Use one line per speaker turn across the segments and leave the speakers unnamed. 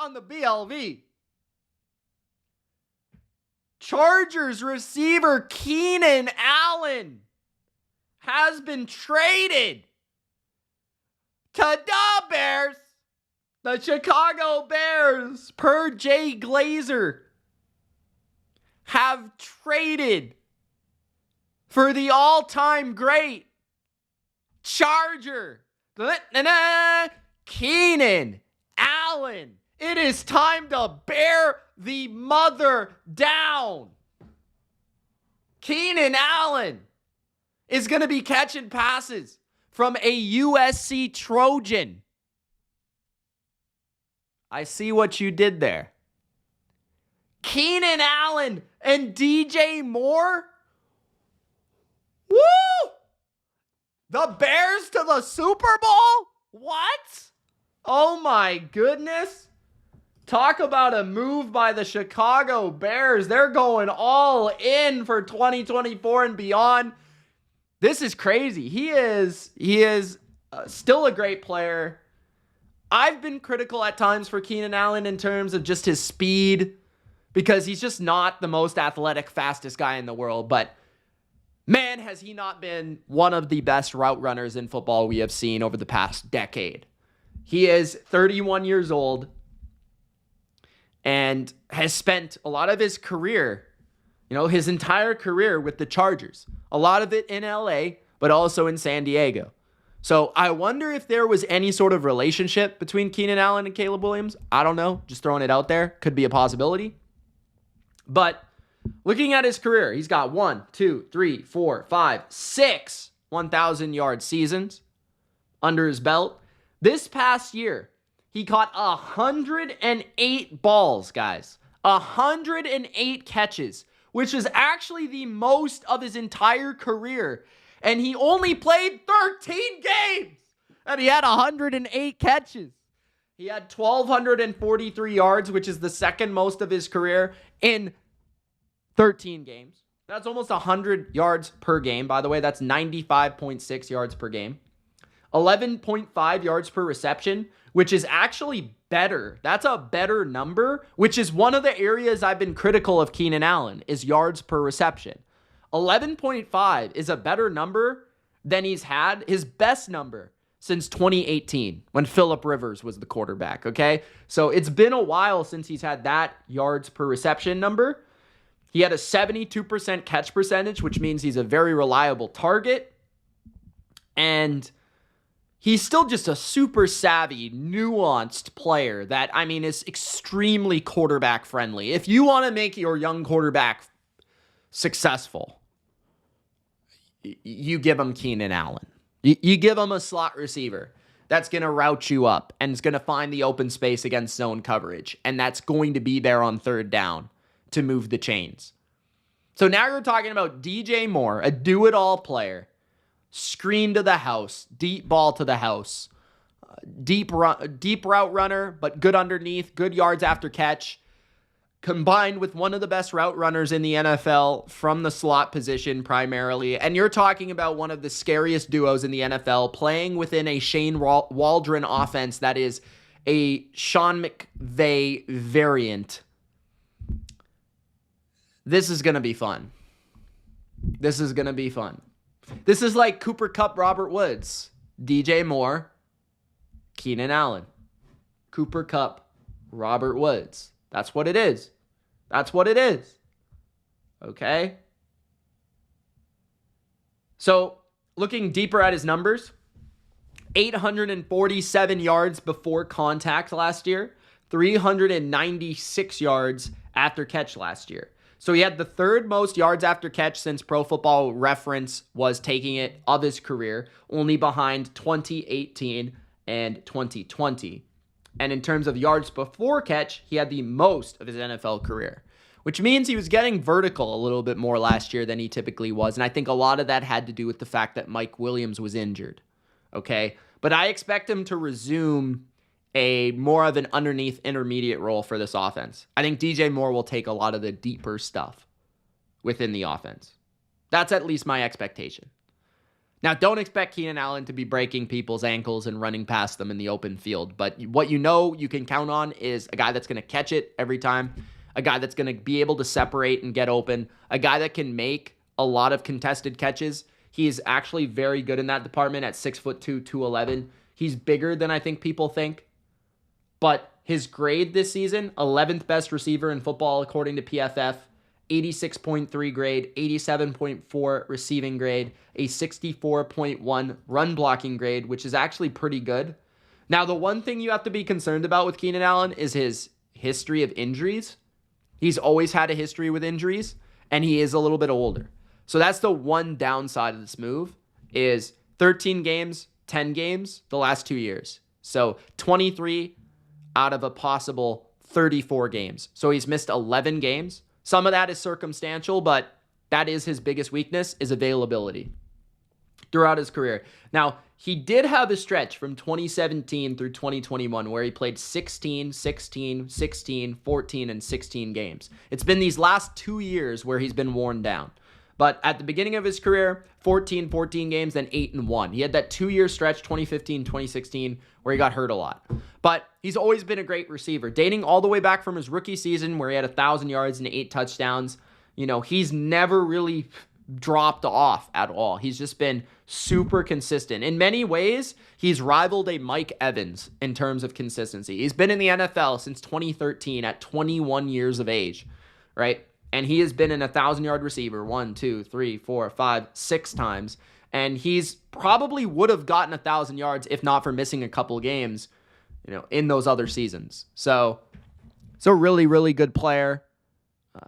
on the BLV. Chargers receiver Keenan Allen has been traded to the Bears. The Chicago Bears, per Jay Glazer, have traded for the all-time great Charger, Keenan Allen. It is time to bear the mother down. Keenan Allen is going to be catching passes from a USC Trojan. I see what you did there. Keenan Allen and DJ Moore? Woo! The Bears to the Super Bowl? What? Oh my goodness. Talk about a move by the Chicago Bears. They're going all in for 2024 and beyond. This is crazy. He is still a great player. I've been critical at times for Keenan Allen in terms of just his speed, because he's just not the most athletic, fastest guy in the world. But man, has he not been one of the best route runners in football we have seen over the past decade. He is 31 years old and has spent a lot of his career, his entire career with the Chargers. A lot of it in LA, but also in San Diego. So I wonder if there was any sort of relationship between Keenan Allen and Caleb Williams. I don't know. Just throwing it out there. Could be a possibility. But looking at his career, he's got 1, 2, 3, 4, 5, 6 1,000-yard seasons under his belt. This past year, he caught 108 balls, guys. 108 catches, which is actually the most of his entire career. And he only played 13 games, and he had 108 catches. He had 1,243 yards, which is the second most of his career, in 13 games. That's almost 100 yards per game, by the way. That's 95.6 yards per game. 11.5 yards per reception, which is actually better. That's a better number, which is one of the areas I've been critical of Keenan Allen, is yards per reception. 11.5 is a better number than he's had, his best number, since 2018 when Phillip Rivers was the quarterback, okay? So it's been a while since he's had that yards per reception number. He had a 72% catch percentage, which means he's a very reliable target. And he's still just a super savvy, nuanced player that, is extremely quarterback friendly. If you want to make your young quarterback successful, you give him Keenan Allen. You give him a slot receiver that's going to route you up and is going to find the open space against zone coverage. And that's going to be there on third down to move the chains. So now you're talking about DJ Moore, a do-it-all player. Screen to the house, deep ball to the house. Deep route runner, but good underneath, good yards after catch. Combined with one of the best route runners in the NFL from the slot position primarily. And you're talking about one of the scariest duos in the NFL playing within a Shane Waldron offense that is a Sean McVay variant. This is going to be fun. This is going to be fun. This is like Cooper Kupp, Robert Woods, DJ Moore, Keenan Allen. Cooper Kupp, Robert Woods. That's what it is. That's what it is. Okay? So, looking deeper at his numbers, 847 yards before contact last year, 396 yards after catch last year. So he had the third most yards after catch since Pro Football Reference was taking it of his career, only behind 2018 and 2020. And in terms of yards before catch, he had the most of his NFL career, which means he was getting vertical a little bit more last year than he typically was. And I think a lot of that had to do with the fact that Mike Williams was injured. Okay. But I expect him to resume a more of an underneath intermediate role for this offense. I think DJ Moore will take a lot of the deeper stuff within the offense. That's at least my expectation. Now, don't expect Keenan Allen to be breaking people's ankles and running past them in the open field. But what you can count on is a guy that's going to catch it every time, a guy that's going to be able to separate and get open, a guy that can make a lot of contested catches. He's actually very good in that department at 6'2", 211. He's bigger than I think people think. But his grade this season, 11th best receiver in football according to PFF, 86.3 grade, 87.4 receiving grade, a 64.1 run blocking grade, which is actually pretty good. Now, the one thing you have to be concerned about with Keenan Allen is his history of injuries. He's always had a history with injuries, and he is a little bit older. So that's the one downside of this move is 13 games, 10 games the last 2 years. So 23 out of a possible 34 games. So he's missed 11 games. Some of that is circumstantial, but that is his biggest weakness, is availability throughout his career. Now, he did have a stretch from 2017 through 2021 where he played 16, 16, 16, 14, and 16 games. It's been these last 2 years where he's been worn down. But at the beginning of his career, 14 games, then 8-1. He had that 2-year stretch, 2015, 2016, where he got hurt a lot. But he's always been a great receiver. Dating all the way back from his rookie season where he had 1,000 yards and 8 touchdowns. He's never really dropped off at all. He's just been super consistent. In many ways, he's rivaled a Mike Evans in terms of consistency. He's been in the NFL since 2013 at 21 years of age, right? And he has been an 1,000-yard receiver 1, 2, 3, 4, 5, 6 times. And he's probably would have gotten 1,000 yards if not for missing a couple games, in those other seasons. So it's a really, really good player.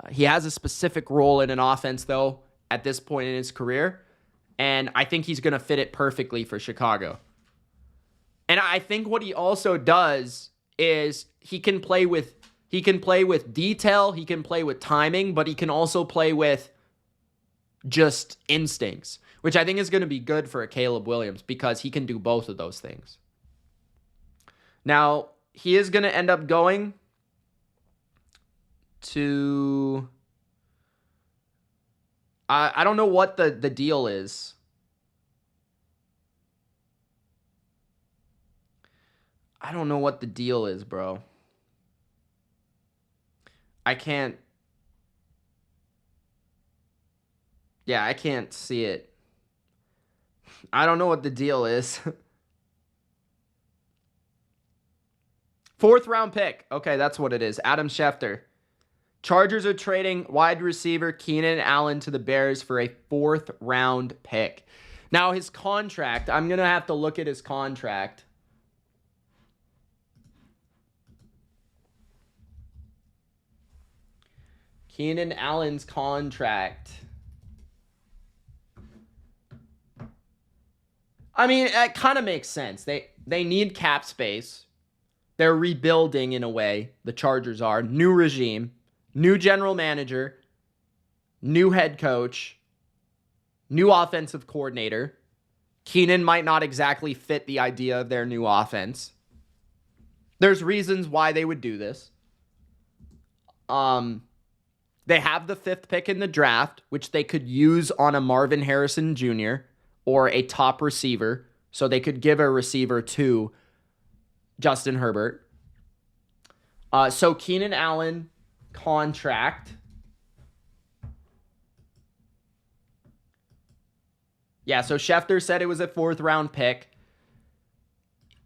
He has a specific role in an offense, though, at this point in his career. And I think he's going to fit it perfectly for Chicago. And I think what he also does is he can play with detail, he can play with timing, but he can also play with just instincts, which I think is going to be good for a Caleb Williams because he can do both of those things. Now, he is going to end up going to... I don't know what the deal is. I don't know what the deal is, bro. I can't see it. I don't know what the deal is. 4th round pick. Okay, that's what it is. Adam Schefter. Chargers are trading wide receiver Keenan Allen to the Bears for a 4th round pick. Now, his contract, I'm going to have to look at his contract. Keenan Allen's contract. I mean, it kind of makes sense. They need cap space. They're rebuilding in a way. The Chargers are. New regime. New general manager, new head coach, new offensive coordinator. Keenan might not exactly fit the idea of their new offense. There's reasons why they would do this. They have the 5th pick in the draft, which they could use on a Marvin Harrison Jr. or a top receiver. So they could give a receiver to Justin Herbert. So Keenan Allen contract. Yeah, so Schefter said it was a 4th round pick.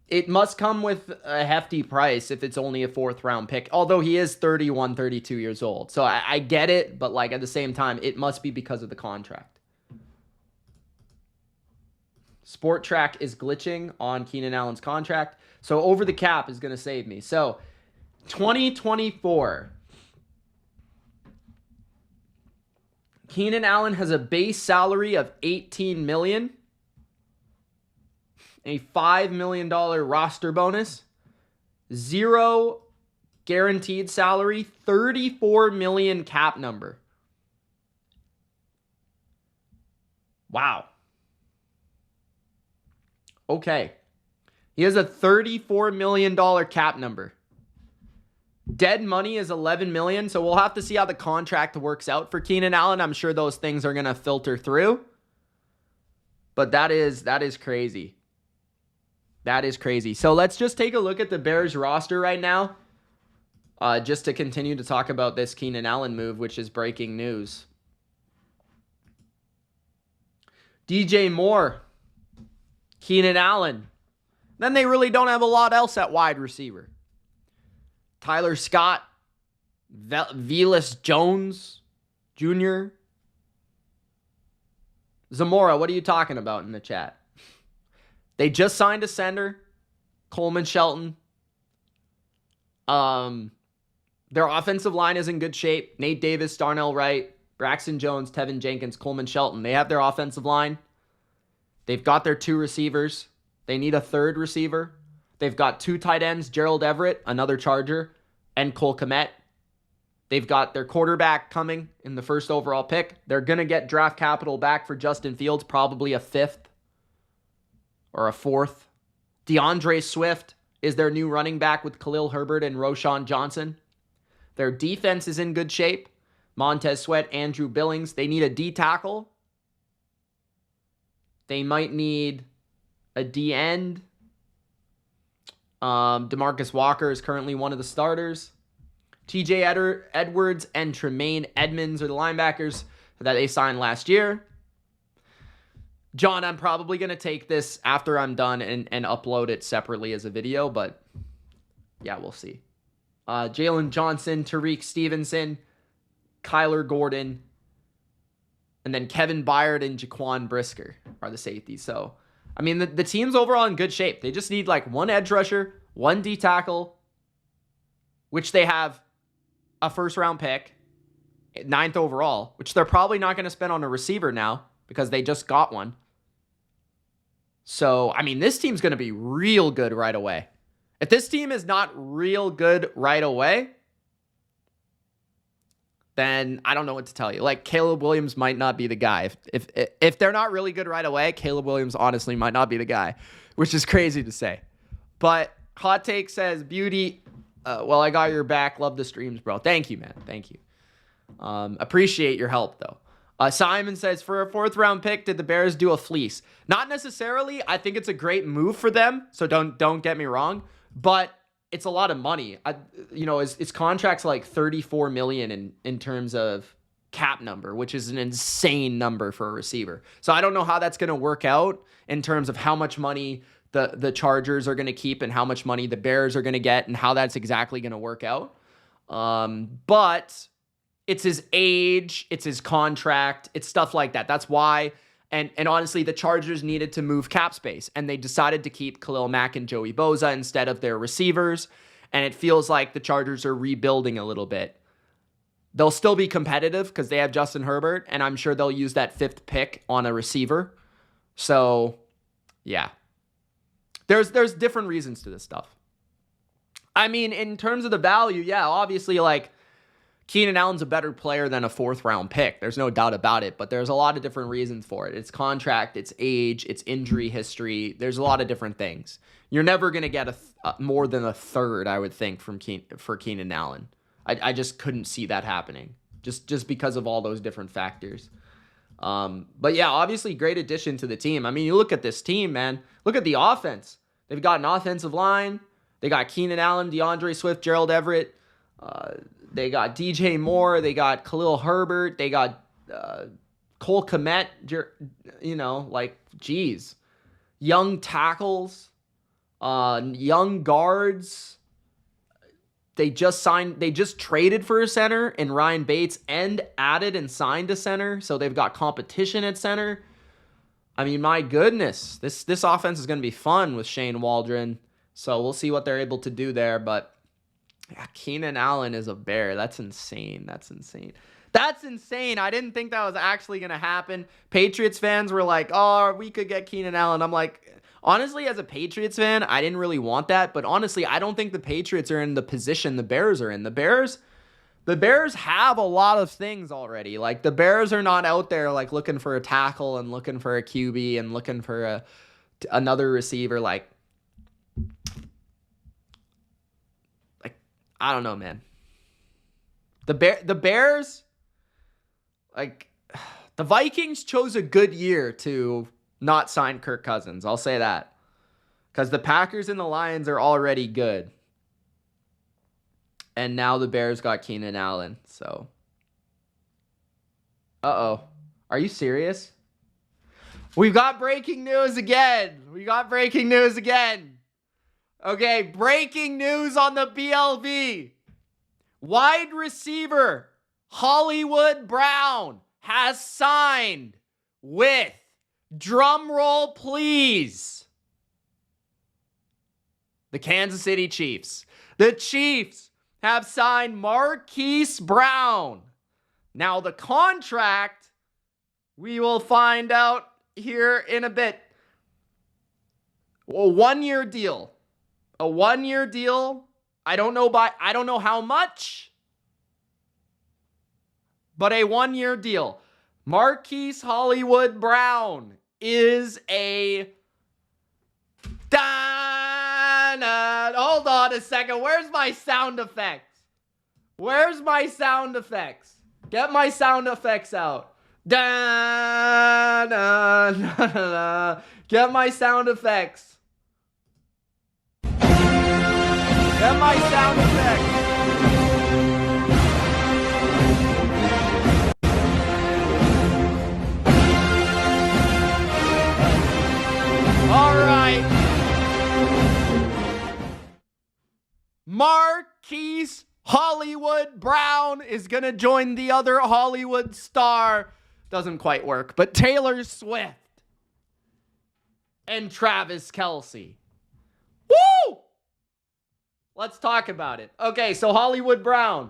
It must come with a hefty price if it's only a 4th round pick, although he is 31, 32 years old. So I get it, but at the same time, it must be because of the contract. Sport Track is glitching on Keenan Allen's contract. So over the cap is going to save me. So 2024. Keenan Allen has a base salary of $18 million, a $5 million roster bonus, 0 guaranteed salary, $34 million cap number. Wow. Okay. He has a $34 million cap number. Dead money is $11 million, so we'll have to see how the contract works out for Keenan Allen. I'm sure those things are going to filter through. But that is crazy. That is crazy. So let's just take a look at the Bears roster right now. Just to continue to talk about this Keenan Allen move, which is breaking news. DJ Moore, Keenan Allen. Then they really don't have a lot else at wide receiver. Tyler Scott, Velus Jones Jr. Zamora, what are you talking about in the chat? They just signed a center, Coleman Shelton. Their offensive line is in good shape. Nate Davis, Darnell Wright, Braxton Jones, Tevin Jenkins, Coleman Shelton. They have their offensive line. They've got their 2 receivers. They need a 3rd receiver. They've got 2 tight ends, Gerald Everett, another Charger, and Cole Kmet. They've got their quarterback coming in the 1st overall pick. They're going to get draft capital back for Justin Fields, probably a 5th or a 4th. DeAndre Swift is their new running back with Khalil Herbert and Roshan Johnson. Their defense is in good shape. Montez Sweat, Andrew Billings. They need a D tackle. They might need a D end. DeMarcus Walker is currently one of the starters. TJ Edwards and Tremaine Edmonds are the linebackers that they signed last year. John, I'm probably going to take this after I'm done and upload it separately as a video, but yeah, we'll see. Jalen Johnson, Tariq Stevenson, Kyler Gordon, and then Kevin Byard and Jaquan Brisker are the safeties. So, I mean, the team's overall in good shape. They just need like 1 edge rusher, 1 D tackle, which they have a 1st-round pick, 9th overall, which they're probably not going to spend on a receiver now because they just got one. So, I mean, this team's going to be real good right away. If this team is not real good right away, then I don't know what to tell you. Like, Caleb Williams might not be the guy. If they're not really good right away, Caleb Williams honestly might not be the guy, which is crazy to say. But Hot Take says, Beauty, well, I got your back. Love the streams, bro. Thank you, man. Thank you. Appreciate your help, though. Simon says, for a 4th-round pick, did the Bears do a fleece? Not necessarily. I think it's a great move for them, so don't get me wrong. But it's a lot of money. His contract's like $34 million in terms of cap number, which is an insane number for a receiver. So I don't know how that's going to work out in terms of how much money the Chargers are going to keep and how much money the Bears are going to get and how that's exactly going to work out. But it's his age, it's his contract, it's stuff like that. That's why. And honestly, the Chargers needed to move cap space, and they decided to keep Khalil Mack and Joey Bosa instead of their receivers, and it feels like the Chargers are rebuilding a little bit. They'll still be competitive because they have Justin Herbert, and I'm sure they'll use that 5th pick on a receiver. So, yeah. There's different reasons to this stuff. I mean, in terms of the value, yeah, obviously, like, Keenan Allen's a better player than a 4th-round pick. There's no doubt about it, but there's a lot of different reasons for it. It's contract, it's age, it's injury history. There's a lot of different things. You're never going to get more than a 3rd, I would think, for Keenan Allen. I just couldn't see that happening, just because of all those different factors. But yeah, obviously, great addition to the team. I mean, you look at this team, man. Look at the offense. They've got an offensive line. They got Keenan Allen, DeAndre Swift, Gerald Everett. They got DJ Moore. They got Khalil Herbert. They got Cole Kmet. Geez. Young tackles. Young guards. They just traded for a center in Ryan Bates and added and signed a center. So they've got competition at center. I mean, my goodness. This offense is going to be fun with Shane Waldron. So we'll see what they're able to do there. But yeah, Keenan Allen is a Bear. That's insane. That's insane. I didn't think that was actually going to happen. Patriots fans were like, oh, we could get Keenan Allen. I'm like, honestly, as a Patriots fan, I didn't really want that. But honestly, I don't think the Patriots are in the position the Bears are in. The Bears have a lot of things already. Like, the Bears are not out there like looking for a tackle and looking for a QB and looking for another receiver. Like, I don't know, man. The Bears, like, the Vikings chose a good year to not sign Kirk Cousins. I'll say that. Because the Packers and the Lions are already good. And now the Bears got Keenan Allen. So. Uh-oh. Are you serious? We've got breaking news again. Okay, breaking news on the BLV. Wide receiver Hollywood Brown has signed with, drum roll please, the Kansas City Chiefs. The Chiefs have signed Marquise Brown. Now the contract, we will find out here in a bit. A 1-year deal. A 1-year deal. I don't know how much, but a 1-year deal. Marquise Hollywood Brown is a... Hold on a second. Where's my sound effects? Get my sound effects out. Get my sound effects. All right. Marquise Hollywood Brown is going to join the other Hollywood star. Doesn't quite work, but Taylor Swift and Travis Kelce. Woo! Let's talk about it. Okay, so Hollywood Brown.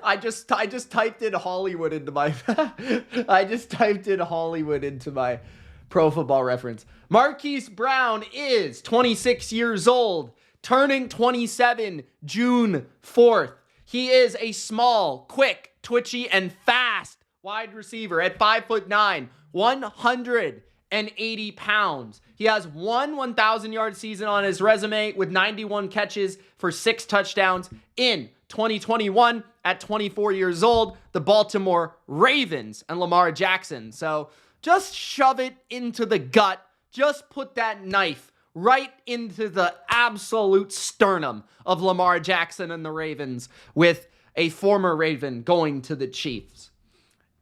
I just typed in Hollywood into my Pro Football Reference. Marquise Brown is 26 years old, turning 27 June 4th. He is a small, quick, twitchy, and fast wide receiver at 5'9", 180 pounds. He has one 1,000-yard season on his resume with 91 catches for 6 touchdowns in 2021 at 24 years old, the Baltimore Ravens and Lamar Jackson. So just shove it into the gut. Just put that knife right into the absolute sternum of Lamar Jackson and the Ravens, with a former Raven going to the Chiefs.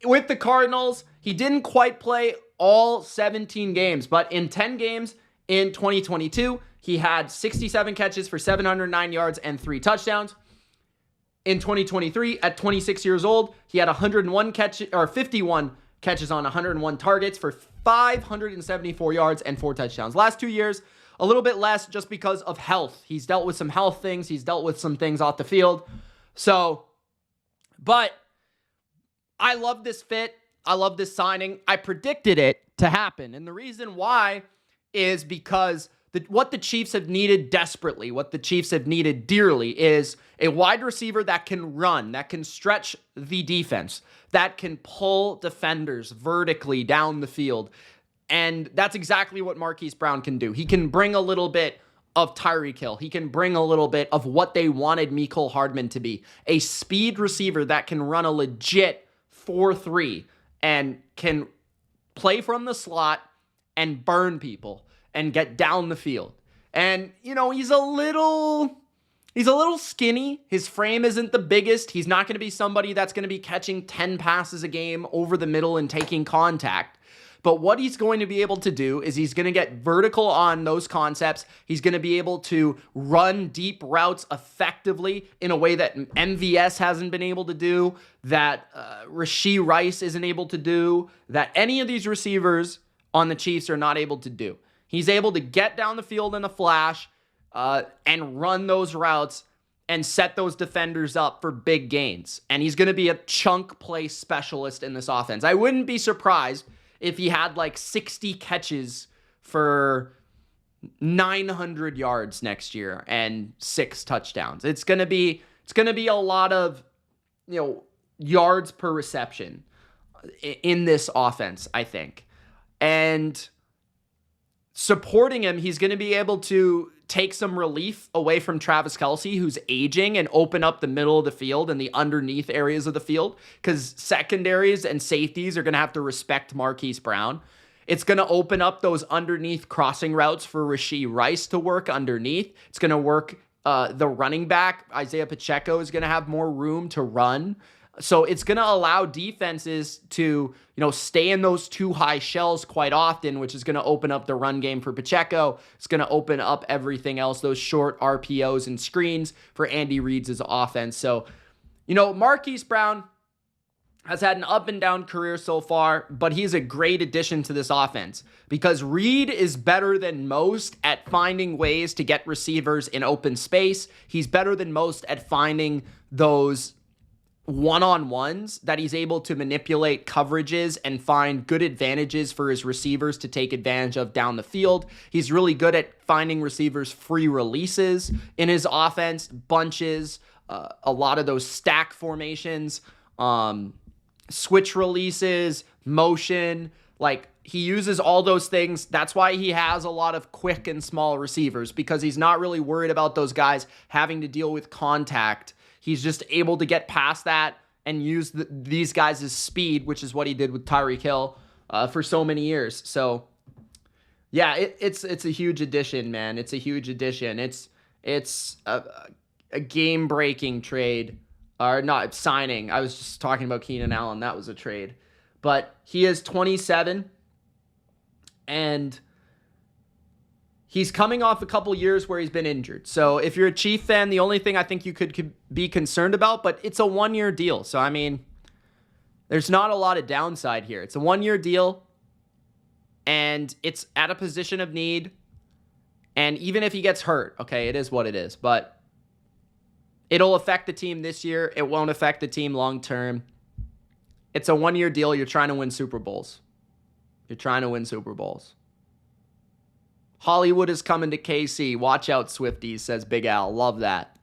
With the Cardinals, he didn't quite play all 17 games, but in 10 games in 2022, he had 67 catches for 709 yards and 3 touchdowns. In 2023, at 26 years old, he had 51 catches on 101 targets for 574 yards and 4 touchdowns. Last 2 years, a little bit less just because of health. He's dealt with some health things. He's dealt with some things off the field. So, but I love this fit. I love this signing. I predicted it to happen. And the reason why is because what the Chiefs have needed desperately, what the Chiefs have needed dearly, is a wide receiver that can run, that can stretch the defense, that can pull defenders vertically down the field. And that's exactly what Marquise Brown can do. He can bring a little bit of Tyreek Hill. He can bring a little bit of what they wanted Mecole Hardman to be. A speed receiver that can run a legit 4-3 and can play from the slot and burn people and get down the field. And, you know, he's a little skinny. His frame isn't the biggest. He's not going to be somebody that's going to be catching 10 passes a game over the middle and taking contact. But what he's going to be able to do is he's going to get vertical on those concepts. He's going to be able to run deep routes effectively in a way that MVS hasn't been able to do, that Rashee Rice isn't able to do, that any of these receivers on the Chiefs are not able to do. He's able to get down the field in a flash and run those routes and set those defenders up for big gains. And he's going to be a chunk play specialist in this offense. I wouldn't be surprised if he had like 60 catches for 900 yards next year and 6 touchdowns. It's going to be a lot of, you know, yards per reception in this offense, I think. And supporting him, he's going to be able to take some relief away from Travis Kelce, who's aging, and open up the middle of the field and the underneath areas of the field, because secondaries and safeties are going to have to respect Marquise Brown. It's going to open up those underneath crossing routes for Rashee Rice to work underneath. It's going to work the running back. Isaiah Pacheco is going to have more room to run. So it's going to allow defenses to, stay in those too high shells quite often, which is going to open up the run game for Pacheco. It's going to open up everything else, those short RPOs and screens for Andy Reid's offense. So, Marquise Brown has had an up and down career so far, but he's a great addition to this offense because Reid is better than most at finding ways to get receivers in open space. He's better than most at finding those one-on-ones that he's able to manipulate coverages and find good advantages for his receivers to take advantage of down the field. He's really good at finding receivers free releases in his offense, bunches, a lot of those stack formations, switch releases, motion. Like, he uses all those things. That's why he has a lot of quick and small receivers, because he's not really worried about those guys having to deal with contact. He's just able to get past that and use these guys' speed, which is what he did with Tyreek Hill for so many years. So, yeah, it's a huge addition, man. It's a huge addition. It's a game-breaking trade. Or not, signing. I was just talking about Keenan Allen. That was a trade. But he is 27, and he's coming off a couple years where he's been injured. So if you're a Chief fan, the only thing I think you could be concerned about, but it's a one-year deal. So, I mean, there's not a lot of downside here. It's a one-year deal, and it's at a position of need. And even if he gets hurt, okay, it is what it is. But it'll affect the team this year. It won't affect the team long-term. It's a one-year deal. You're trying to win Super Bowls. You're trying to win Super Bowls. Hollywood is coming to KC. Watch out, Swifties, says Big Al. Love that.